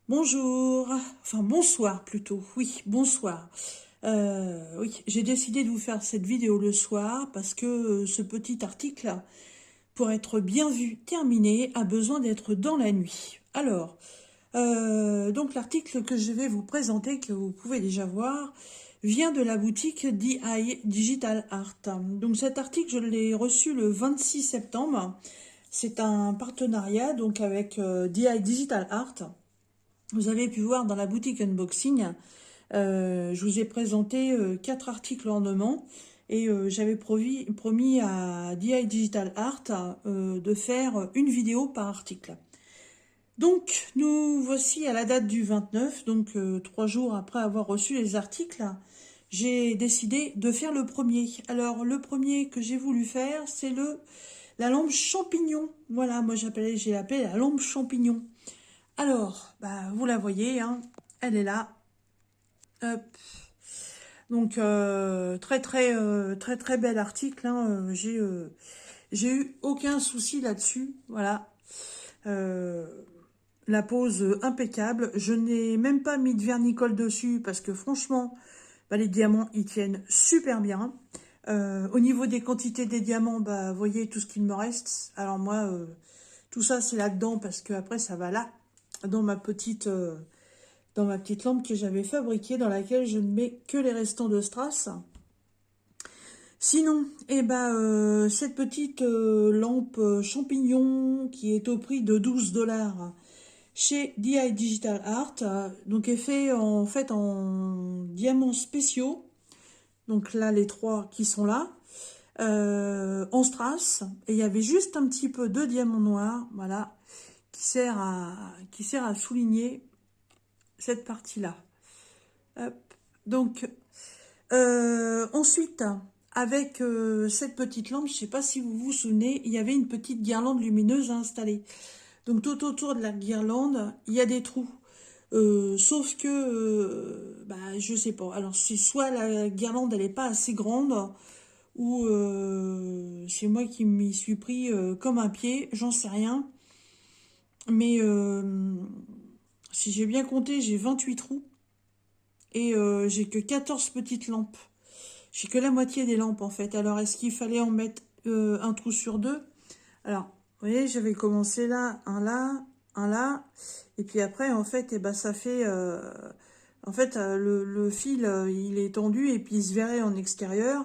Bonjour, enfin bonsoir plutôt, oui, bonsoir. Oui, j'ai décidé de vous faire cette vidéo le soir parce que ce petit article, pour être bien vu, terminé, a besoin d'être dans la nuit. Alors, donc l'article que je vais vous présenter, que vous pouvez déjà voir, vient de la boutique DI Digital Art. Donc cet article, je l'ai reçu le 26 septembre. C'est un partenariat donc avec DI Digital Art. Vous avez pu voir dans la boutique unboxing, je vous ai présenté 4 articles ornements et j'avais promis à DI Digital Art de faire une vidéo par article. Donc nous voici à la date du 29, donc 3 jours après avoir reçu les articles, j'ai décidé de faire le premier. Alors le premier que j'ai voulu faire, c'est la lampe champignon. Voilà, moi j'ai appelé la lampe champignon. Alors, bah, vous la voyez, hein, elle est là. Hop. Donc très bel article. Hein, j'ai eu aucun souci là-dessus. Voilà. Euh, la pose impeccable. Je n'ai même pas mis de vernicole dessus parce que franchement, bah, les diamants ils tiennent super bien. Au niveau des quantités des diamants, bah, vous voyez tout ce qu'il me reste. Alors moi, tout ça c'est là-dedans parce que après ça va là dans dans ma petite lampe que j'avais fabriquée, dans laquelle je ne mets que les restants de strass. Sinon, cette petite lampe champignon qui est au prix de 12 $ chez DI Digital Art, donc est fait en diamants spéciaux. Donc là, les 3 qui sont là, en strass. Et il y avait juste un petit peu de diamant noir, voilà, qui sert à souligner cette partie-là. Hop. Donc, ensuite, avec cette petite lampe, je ne sais pas si vous vous souvenez, il y avait une petite guirlande lumineuse à installer. Donc, tout autour de la guirlande, il y a des trous. Sauf que, bah, je sais pas. Alors, c'est soit la guirlande, elle n'est pas assez grande, ou c'est moi qui m'y suis pris comme un pied, j'en sais rien. Mais si j'ai bien compté, j'ai 28 trous. Et j'ai que 14 petites lampes. J'ai que la moitié des lampes en fait. Alors est-ce qu'il fallait en mettre un trou sur deux? Alors, vous voyez, j'avais commencé là, un là. Et puis après, en fait, ça fait... le fil, il est tendu et puis il se verrait en extérieur.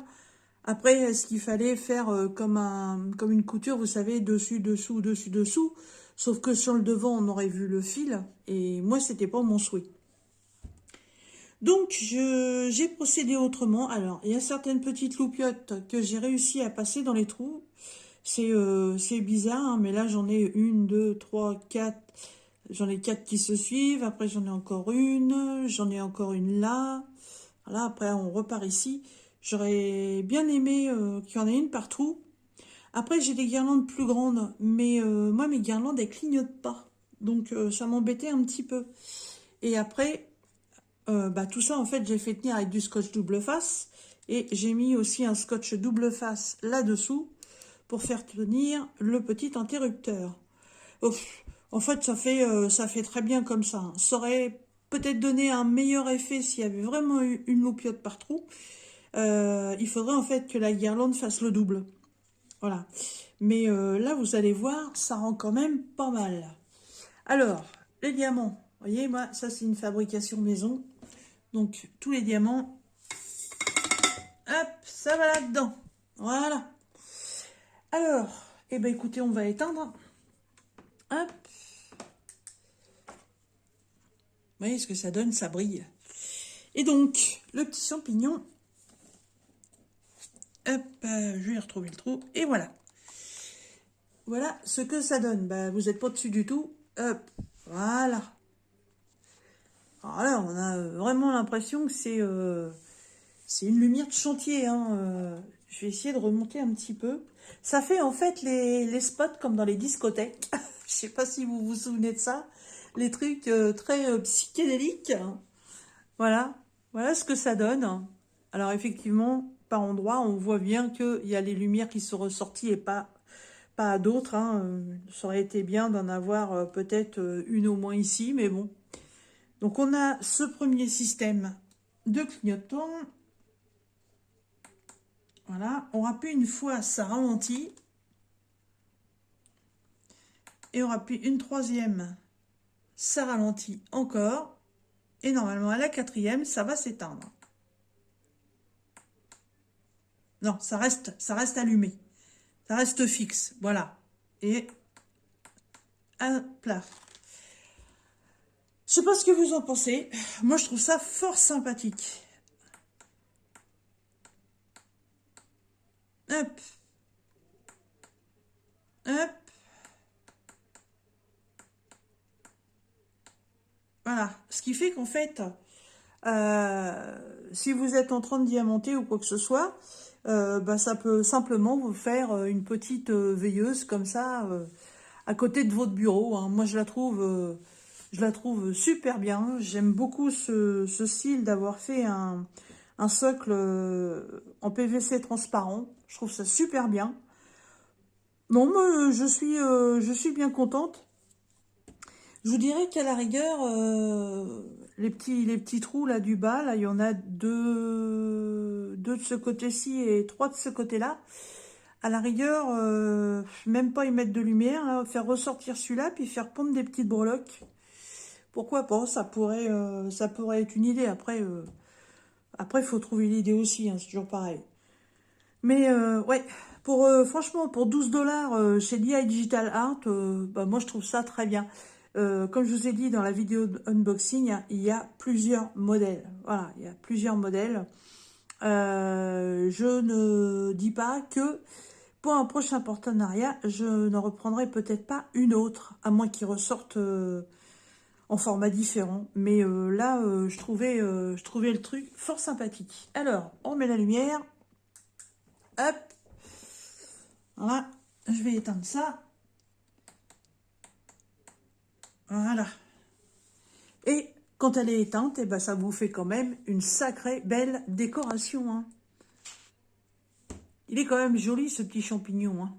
Après, est-ce qu'il fallait faire comme une couture, vous savez, dessus, dessous, dessus, dessous? Sauf que sur le devant, on aurait vu le fil. Et moi, c'était pas mon souhait. Donc, j'ai procédé autrement. Alors, il y a certaines petites loupiottes que j'ai réussi à passer dans les trous. C'est bizarre, hein, mais là, j'en ai une, deux, trois, quatre. J'en ai 4 qui se suivent. Après, j'en ai encore une. J'en ai encore une là. Voilà, après, on repart ici. J'aurais bien aimé qu'il y en ait une partout. Après, j'ai des guirlandes plus grandes. Mais moi, mes guirlandes, elles clignotent pas. Donc, ça m'embêtait un petit peu. Et après, tout ça, en fait, j'ai fait tenir avec du scotch double face. Et j'ai mis aussi un scotch double face là-dessous pour faire tenir le petit interrupteur. Ouf, en fait, ça fait très bien comme ça. Ça aurait peut-être donné un meilleur effet s'il y avait vraiment eu une loupiote par trou. Il faudrait en fait que la guirlande fasse le double. Voilà. Mais là, vous allez voir, ça rend quand même pas mal. Alors, les diamants. Vous voyez, moi, ça, c'est une fabrication maison. Donc, tous les diamants, hop, ça va là-dedans. Voilà. Alors, écoutez, on va éteindre. Hop. Vous voyez ce que ça donne, ça brille. Et donc, le petit champignon. Hop, je vais retrouver le trou. Et voilà. Voilà ce que ça donne. Bah, vous n'êtes pas dessus du tout. Hop, voilà. Alors là, on a vraiment l'impression que c'est une lumière de chantier. Hein. Je vais essayer de remonter un petit peu. Ça fait en fait les spots comme dans les discothèques. Je sais pas si vous vous souvenez de ça. Les trucs très psychédéliques. Voilà. Voilà ce que ça donne. Alors effectivement, par endroits, on voit bien qu'il y a les lumières qui sont ressorties et pas d'autres. Hein. Ça aurait été bien d'en avoir peut-être une au moins ici, mais bon. Donc, on a ce premier système de clignotants. Voilà, on rappuie une fois, ça ralentit. Et on rappuie une troisième, ça ralentit encore. Et normalement, à la quatrième, ça va s'éteindre. Non, ça reste allumé. Ça reste fixe, voilà. Et hop là. Je sais pas ce que vous en pensez. Moi, je trouve ça fort sympathique. Hop. Hop. Voilà. Ce qui fait qu'en fait, si vous êtes en train de diamanter ou quoi que ce soit, bah, ça peut simplement vous faire une petite veilleuse comme ça à côté de votre bureau, hein. Moi, je la trouve super bien. J'aime beaucoup ce style d'avoir fait un socle en PVC transparent. Je trouve ça super bien. Non, moi, je suis bien contente. Je vous dirais qu'à la rigueur, les petits trous là du bas, là, il y en a deux de ce côté-ci et trois de ce côté-là. À la rigueur, même pas y mettre de lumière, là, faire ressortir celui-là, puis faire pondre des petites breloques. Pourquoi pas, ça pourrait être une idée. Après, il faut trouver l'idée aussi, hein, c'est toujours pareil. Mais ouais, franchement, pour 12 $ chez DI Digital Art, bah, moi je trouve ça très bien. Comme je vous ai dit dans la vidéo unboxing, il y a plusieurs modèles. Voilà, il y a plusieurs modèles. Je ne dis pas que pour un prochain partenariat, je ne reprendrai peut-être pas une autre, à moins qu'ils ressortent en format différent. Mais là, je trouvais le truc fort sympathique. Alors, on met la lumière. Hop. Voilà. Je vais éteindre ça. Voilà. Et quand elle est éteinte, eh ben, ça vous fait quand même une sacrée belle décoration, hein. Il est quand même joli, ce petit champignon, hein.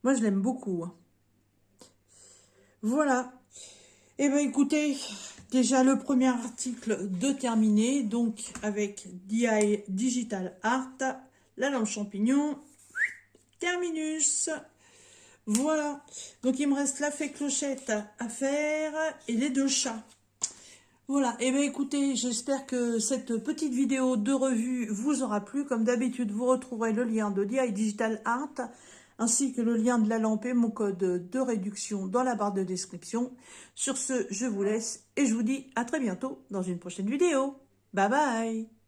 Moi, je l'aime beaucoup, hein. Voilà. Eh bien, écoutez, déjà le premier article de terminé, donc avec DI Digital Art, la lampe champignon, terminus. Voilà. Donc, il me reste la fée clochette à faire et les deux chats. Voilà, et bien écoutez, j'espère que cette petite vidéo de revue vous aura plu. Comme d'habitude, vous retrouverez le lien de DI Digital Art, ainsi que le lien de la lampe et mon code de réduction dans la barre de description. Sur ce, je vous laisse et je vous dis à très bientôt dans une prochaine vidéo. Bye bye!